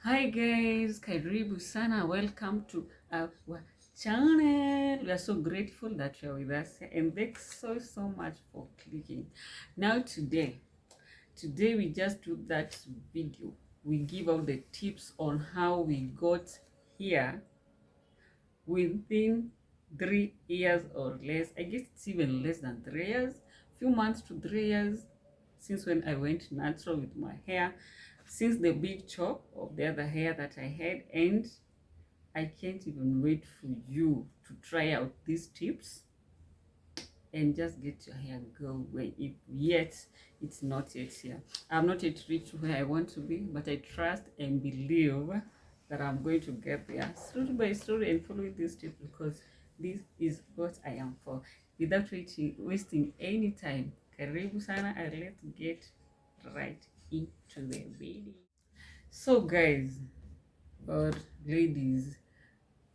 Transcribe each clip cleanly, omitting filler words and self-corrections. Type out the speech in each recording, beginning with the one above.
Hi guys, karibu sana. Welcome to our channel. We are so grateful that you are with us and thanks so much for clicking. Now today we just do that video. We give out the tips on how we got here within 3 years or less. I guess it's even less than 3 years, few months to 3 years since when I went natural with my hair, since the big chop of the other hair that I had, and I can't even wait for you to try out these tips and just get your hair going. If yet it's not yet here, I'm not yet reached where I want to be, but I trust and believe that I'm going to get there slowly by slowly and following these tips, because this is what I am for. Without wasting any time, karibu sana, and let's get right into the video. So guys, or ladies,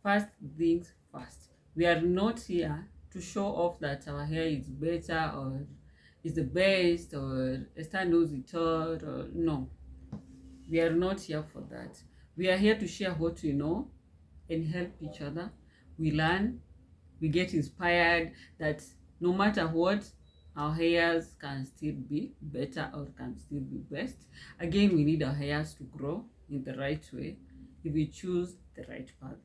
first things first, we are not here to show off that our hair is better or is the best or Esther knows it all, or no, we are not here for that. We are here to share what we know and help each other. We learn, we get inspired that no matter what, our hairs can still be better or can still be best. Again, we need our hairs to grow in the right way if we choose the right path.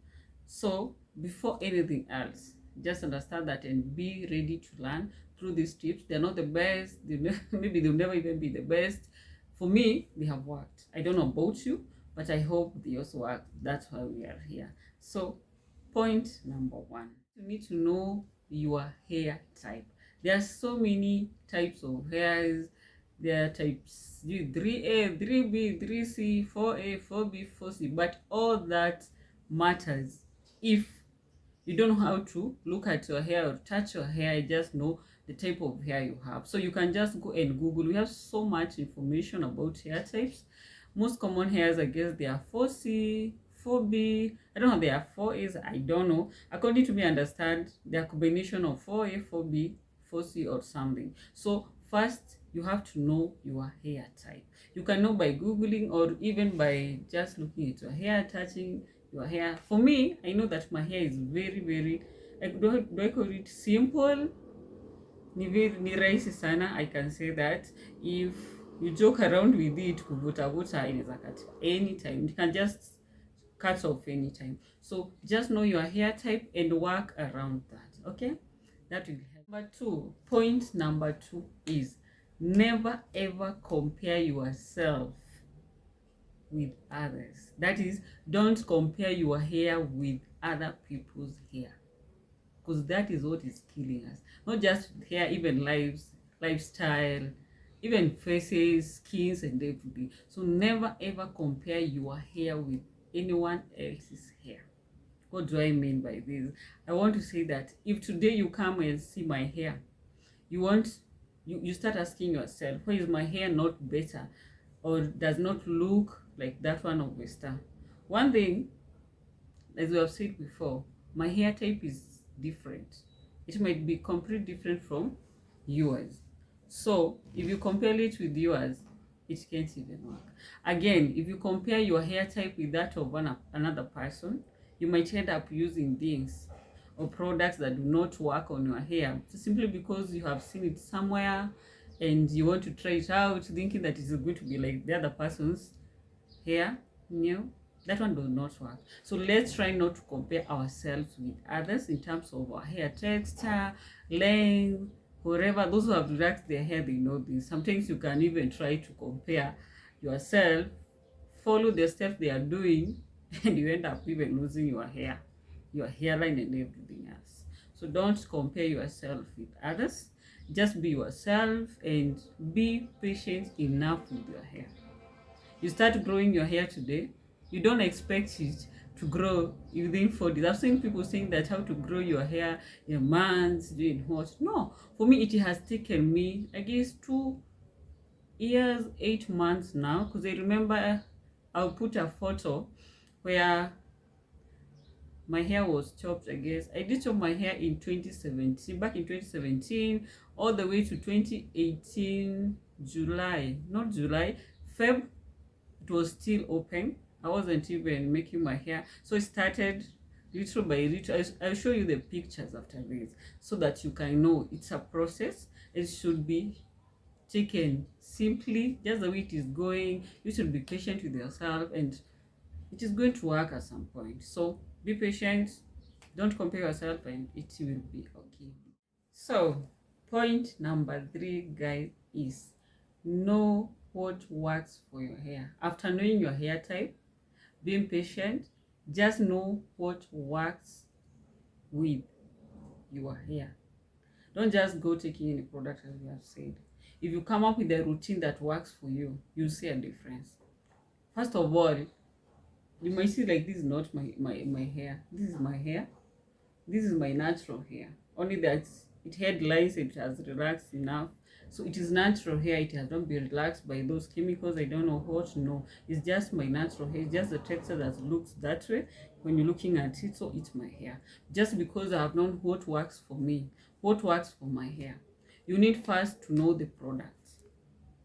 So before anything else, just understand that and be ready to learn through these tips. They're not the best. Maybe they'll never even be the best. For me, they have worked. I don't know about you, but I hope they also work. That's why we are here. So point number one, you need to know your hair type. There are so many types of hairs. There are types 3A, 3B, 3C, 4A, 4B, 4C, but all that matters if you don't know how to look at your hair or touch your hair. Just know the type of hair you have. So you can just go and Google. We have so much information about hair types. Most common hairs, I guess, they are 4C, 4B. I don't know, they are 4As. I don't know. According to me, I understand they are a combination of 4A, 4B, 4C or something. So first, you have to know your hair type. You can know by Googling or even by just looking at your hair, touching your hair. For me, I know that my hair is very, like, do I call it simple? Ni rahisi sana. I can say that if you joke around with it, kuvuta inaweza katika anytime. You can just cut off anytime. So just know your hair type and work around that. Okay, that will help. Point number two is never ever compare yourself with others. That is, don't compare your hair with other people's hair, because that is what is killing us. Not just hair, even lifestyle, even faces, skins, and everything. So never ever compare your hair with anyone else's hair. What do I mean by this? I want to say that if today you come and see my hair, you start asking yourself, why is my hair not better or does not look like that one of Esther? One thing, as we have said before, my hair type is different. It might be completely different from yours. So if you compare it with yours, it can't even work. Again, if you compare your hair type with that of another person, you might end up using things or products that do not work on your hair, simply because you have seen it somewhere and you want to try it out thinking that it's going to be like the other person's hair. No, that one does not work. So let's try not to compare ourselves with others in terms of our hair texture, length, whatever. Those who have relaxed their hair, they know this. Sometimes you can even try to compare yourself, follow the steps they are doing, and you end up even losing your hair, your hairline and everything else. So don't compare yourself with others. Just be yourself and be patient enough with your hair. You start growing your hair today, you don't expect it to grow within 4 days. I've seen people saying that how to grow your hair in months, doing what. No, for me it has taken me, I guess, 2 years, 8 months now, because I remember I'll put a photo where my hair was chopped. I guess I did chop my hair in 2017, back in 2017, all the way to 2018 July, not July, Feb. It was still open. I wasn't even making my hair. So I started little by little. I'll show you the pictures after this so that you can know it's a process. It should be taken simply, just the way it is going. You should be patient with yourself, and it is going to work at some point. So be patient, don't compare yourself, and it will be okay. So point number 3, guys, is know what works for your hair. After knowing your hair type, being patient, just know what works with your hair. Don't just go taking any product, as we have said. If you come up with a routine that works for you, you'll see a difference. First of all, you might see like, this is not my hair. This is my hair. This is my natural hair. Only that it had lines, it has relaxed enough. So it is natural hair. It has not been relaxed by those chemicals. I don't know what. No, it's just my natural hair. It's just the texture that looks that way when you're looking at it. So it's my hair. Just because I have known what works for me, what works for my hair. You need first to know the products.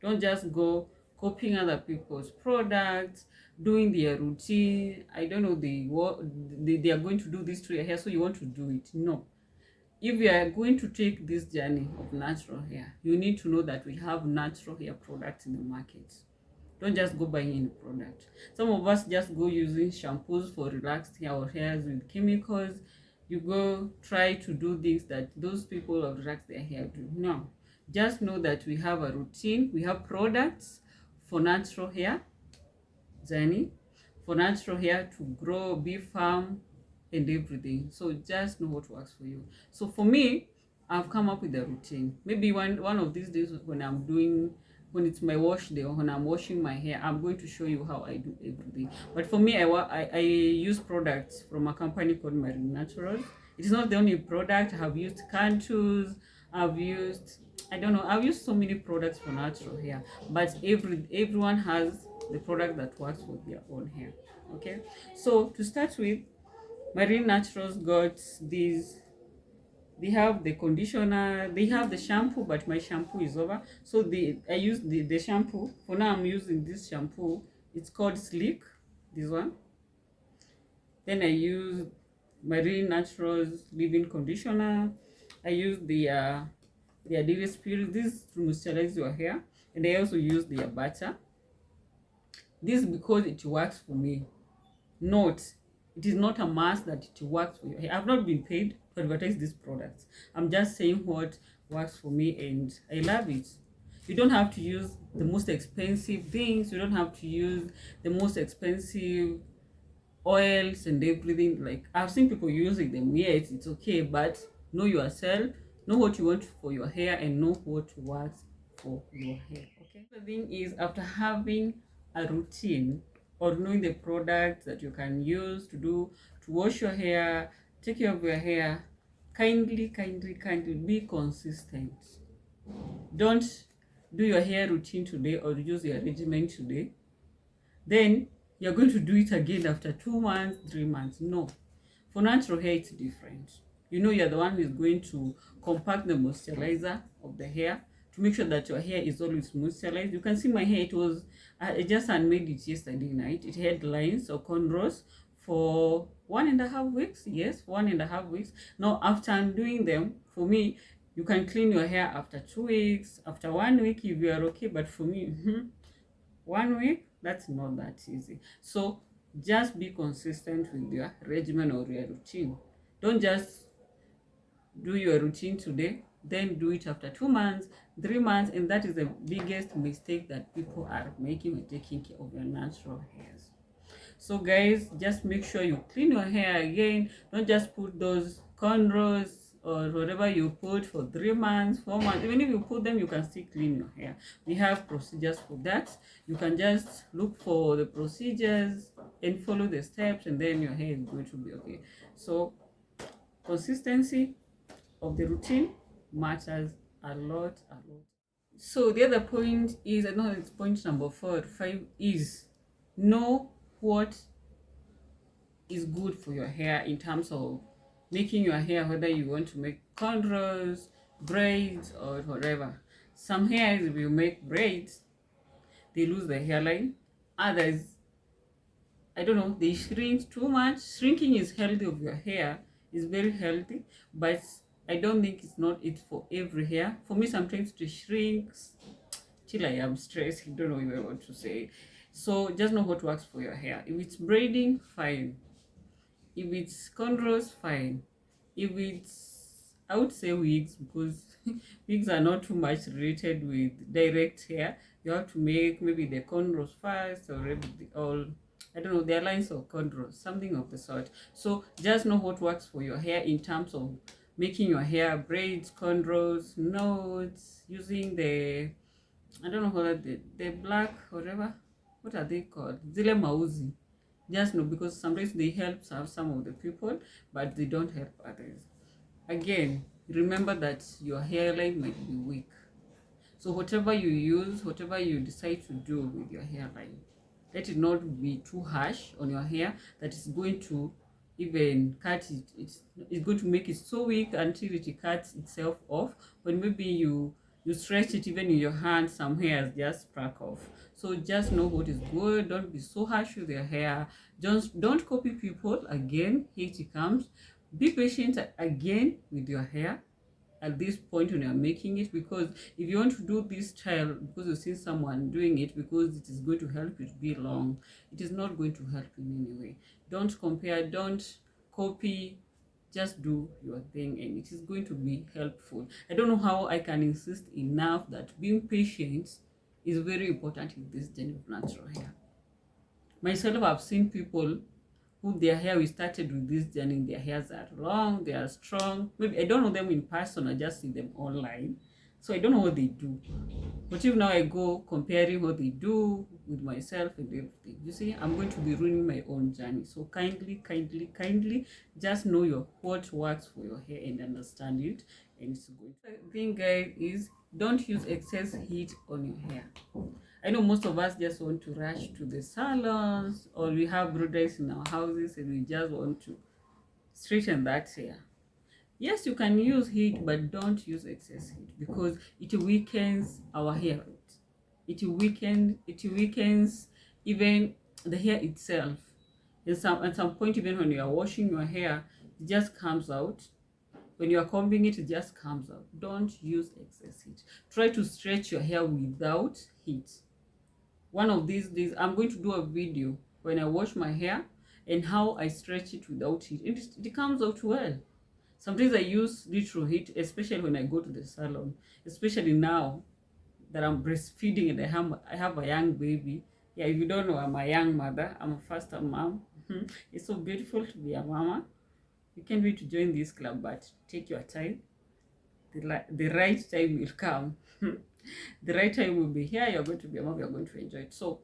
Don't just go copying other people's products, doing their routine. I don't know, they are going to do this to your hair, so you want to do it. No. If you are going to take this journey of natural hair, you need to know that we have natural hair products in the market. Don't just go buying any product. Some of us just go using shampoos for relaxed hair or hairs with chemicals. You go try to do things that those people who have relaxed their hair do. No. Just know that we have a routine. We have products for natural hair journey, for natural hair to grow, be firm, and everything. So just know what works for you. So for me, I've come up with a routine. Maybe one of these days when it's my wash day or when I'm washing my hair, I'm going to show you how I do everything. But for me, I use products from a company called Marine Naturals. It is not the only product. I have used Cantus. I've used, I don't know, I've used so many products for natural hair, but everyone has the product that works for their own hair. Okay, so to start with, Marine Naturals got these. They have the conditioner, they have the shampoo, but my shampoo is over. So I use the shampoo. For now, I'm using this shampoo. It's called Sleek, this one. Then I use Marine Naturals leave-in conditioner. I use the Adidas Spirit. This to moisturize your hair. And I also use the butter. This because it works for me. Note, it is not a must that it works for your hair. I've not been paid to advertise these products. I'm just saying what works for me, and I love it. You don't have to use the most expensive things. You don't have to use the most expensive oils and everything. Like, I've seen people using them. Yes, it's okay, but know yourself, know what you want for your hair, and know what works for your hair. Okay, the thing is, after having a routine or knowing the products that you can use to wash your hair, take care of your hair, kindly be consistent. Don't do your hair routine today or use your regimen today, then you're going to do it again after 2 months, 3 months. No. For natural hair, it's different. You know, you're the one who is going to compact the moisturizer of the hair to make sure that your hair is always moisturized. You can see my hair, I just unmade it yesterday night. It had lines or cornrows for 1.5 weeks. Yes, 1.5 weeks. Now, after undoing them, for me, you can clean your hair after 2 weeks, after 1 week if you are okay. But for me, 1 week, that's not that easy. So just be consistent with your regimen or your routine. Don't just do your routine today, then do it after 2 months, 3 months, and that is the biggest mistake that people are making when taking care of your natural hairs. So guys, just make sure you clean your hair again. Don't just put those cornrows or whatever you put for 3 months, 4 months. Even if you put them, you can still clean your hair. We have procedures for that. You can just look for the procedures and follow the steps, and then your hair is going to be okay. So consistency of the routine matters a lot. So the other point is, I know it's point number 4 or 5, is know what is good for your hair in terms of making your hair, whether you want to make cornrows, braids, or whatever. Some hairs, if you make braids, they lose the hairline. Others, I don't know, they shrink too much. Shrinking is healthy of your hair, is very healthy, but I don't think it's not it for every hair. For me, sometimes it shrinks till I am stressed. I don't know even what to say. So just know what works for your hair. If it's braiding, fine. If it's cornrows, fine. If it's, I would say wigs, because wigs are not too much related with direct hair. You have to make maybe the cornrows first, or maybe the all, I don't know, the lines of cornrows, something of the sort. So just know what works for your hair in terms of making your hair braids, cornrows, knots, using the, I don't know what the black, whatever, what are they called? Zile mauzi. Just know, because sometimes they help some of the people, but they don't help others. Again, remember that your hairline might be weak. So whatever you use, whatever you decide to do with your hairline, let it not be too harsh on your hair that is going to even cut it. It's going to make it so weak until it cuts itself off. When maybe you stretch it even in your hand, some hairs just sprack off. So just know what is good. Don't be so harsh with your hair. Just don't copy people. Again, here it comes. Be patient again with your hair at this point when you're making it, because if you want to do this style because you've seen someone doing it, because it is going to help you to be long, it is not going to help in any way. Don't compare, don't copy, just do your thing and it is going to be helpful. I don't know how I can insist enough that being patient is very important in this journey of natural hair. Myself, I've seen people who their hair, we started with this journey, their hairs are long, they are strong. Maybe I don't know them in person, I just see them online. So I don't know what they do. But if now I go comparing what they do with myself and everything, you see, I'm going to be ruining my own journey. So kindly, just know your what works for your hair and understand it. And it's good. The thing, guys, is don't use excess heat on your hair. I know most of us just want to rush to the salons, or we have brothers in our houses and we just want to straighten that hair. Yes, you can use heat, but don't use excess heat because it weakens our hair. It weakens even the hair itself. At some point, even when you are washing your hair, it just comes out. When you are combing it, it just comes out. Don't use excess heat. Try to stretch your hair without heat. One of these days I'm going to do a video when I wash my hair and how I stretch it without heat. It comes out well. Sometimes I use literal heat, especially when I go to the salon, especially now that I'm breastfeeding and I have a young baby. Yeah, if you don't know, I'm a young mother. I'm a first-time mom. It's so beautiful to be a mama. You can't wait to join this club, but take your time. The right time will come. The right time will be here. You're going to be a mom. You're going to enjoy it. So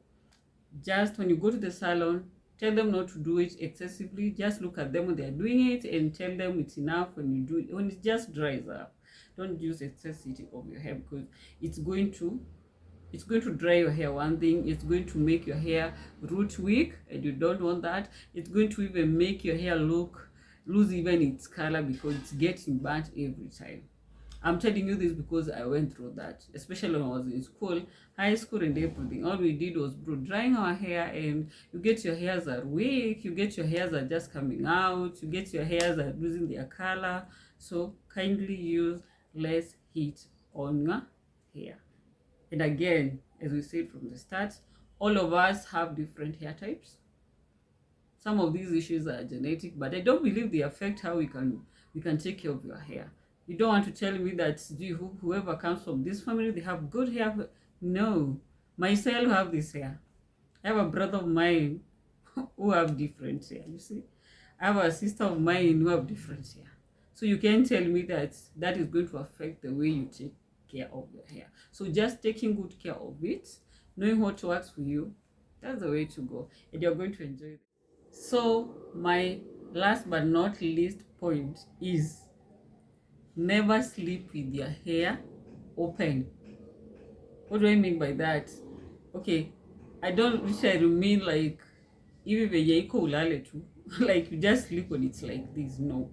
just when you go to the salon, tell them not to do it excessively. Just look at them when they're doing it and tell them it's enough when you do it, when it just dries up. Don't use excessivity of your hair because it's going to dry your hair. One thing, it's going to make your hair root weak and you don't want that. It's going to even make your hair lose even its color because it's getting burnt every time. I'm telling you this because I went through that, especially when I was in school, high school and everything. All we did was blow drying our hair, and you get your hairs are weak, you get your hairs are just coming out, you get your hairs are losing their color. So kindly use less heat on your hair. And again, as we said from the start, all of us have different hair types. Some of these issues are genetic, but I don't believe they affect how we can take care of your hair. You don't want to tell me that whoever comes from this family, they have good hair. No, myself have this hair. I have a brother of mine who have different hair. You see, I have a sister of mine who have different hair. So you can't tell me that that is going to affect the way you take care of your hair. So just taking good care of it, knowing what works for you, that's the way to go, and you're going to enjoy it. So my last but not least point is never sleep with your hair open. What do I mean by that? Okay, I don't literally mean like even like you just sleep when it's like this. No.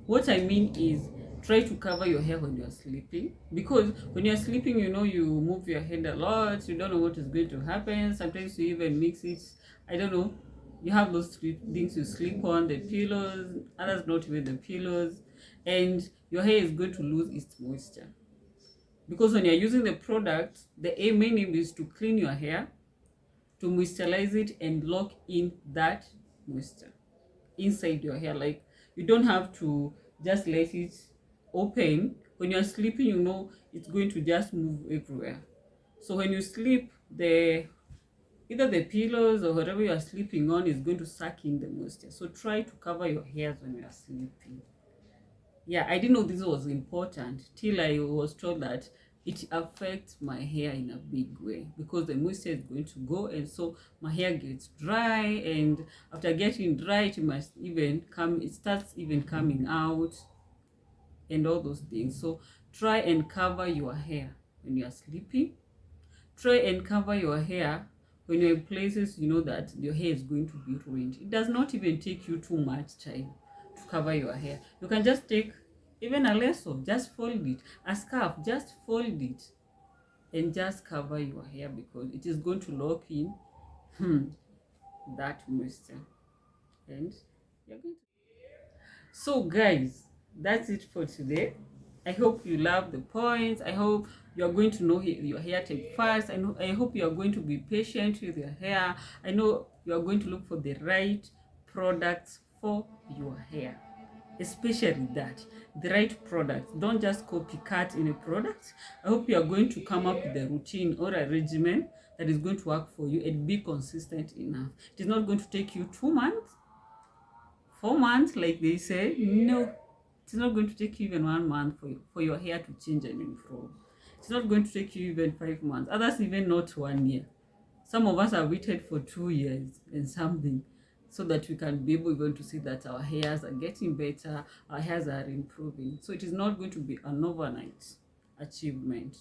What I mean is try to cover your hair when you're sleeping, because when you're sleeping, you know, you move your head a lot, you don't know what is going to happen. Sometimes you even mix it, I don't know, You have those things you sleep on, the pillows, others not even the pillows, and your hair is going to lose its moisture. Because when you're using the product, the main aim is to clean your hair, to moisturize it and lock in that moisture inside your hair. Like, you don't have to just let it open. When you're sleeping, you know it's going to just move everywhere. So when you sleep, the either the pillows or whatever you are sleeping on is going to suck in the moisture. So try to cover your hairs when you are sleeping. Yeah, I didn't know this was important till I was told that it affects my hair in a big way, because the moisture is going to go, and so my hair gets dry, and after getting dry it starts even coming out and all those things. So try and cover your hair when you are sleeping. Try and cover your hair when you're in places you know that your hair is going to be ruined. It does not even take you too much time to cover your hair. You can just take even a lasso, just fold it, a scarf, just fold it, and just cover your hair, because it is going to lock in that moisture. And you're going to... So guys, that's it for today. I hope you love the points. I hope you're going to know your hair type first. I hope you're going to be patient with your hair. I know you're going to look for the right products for your hair. Especially that, the right products. Don't just copycat in a product. I hope you're going to come up with a routine or a regimen that is going to work for you and be consistent enough. It is not going to take you 2 months, 4 months, like they say. No, it's not going to take you even 1 month for your hair to change and improve. It's not going to take you even 5 months. Others even not 1 year. Some of us have waited for 2 years and something, so that we can be able even to see that our hairs are getting better, our hairs are improving. So it is not going to be an overnight achievement.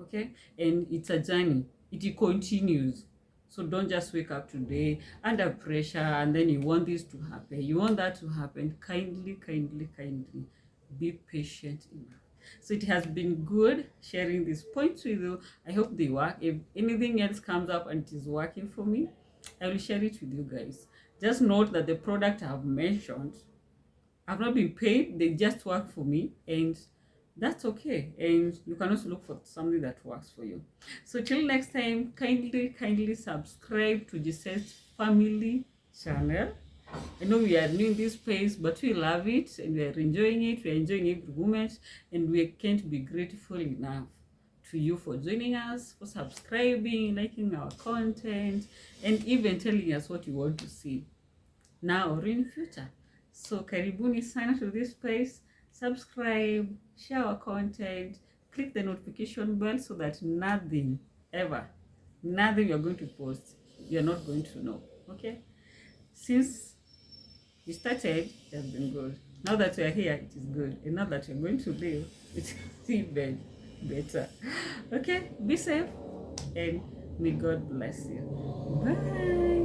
Okay, and it's a journey. It continues. So don't just wake up today under pressure and then you want this to happen, you want that to happen. Kindly be patient enough. So it has been good sharing these points with you. I hope they work. If anything else comes up and it is working for me, I will share it with you guys. Just note that the product I have mentioned, I've not been paid, they just work for me, and that's okay. And you can also look for something that works for you. So till next time, kindly subscribe to Giselle's family channel. I know we are new in this space, but we love it and we are enjoying it. We are enjoying every moment, and we can't be grateful enough to you for joining us, for subscribing, liking our content, and even telling us what you want to see now or in future. So karibuni sana to this place. Subscribe, share our content, click the notification bell so that nothing you're going to post, you're not going to know. Okay, since we started, it has been good. Now that we're here, it is good, and now that you're going to live, it's even better. Okay, be safe, and may God bless you. Bye.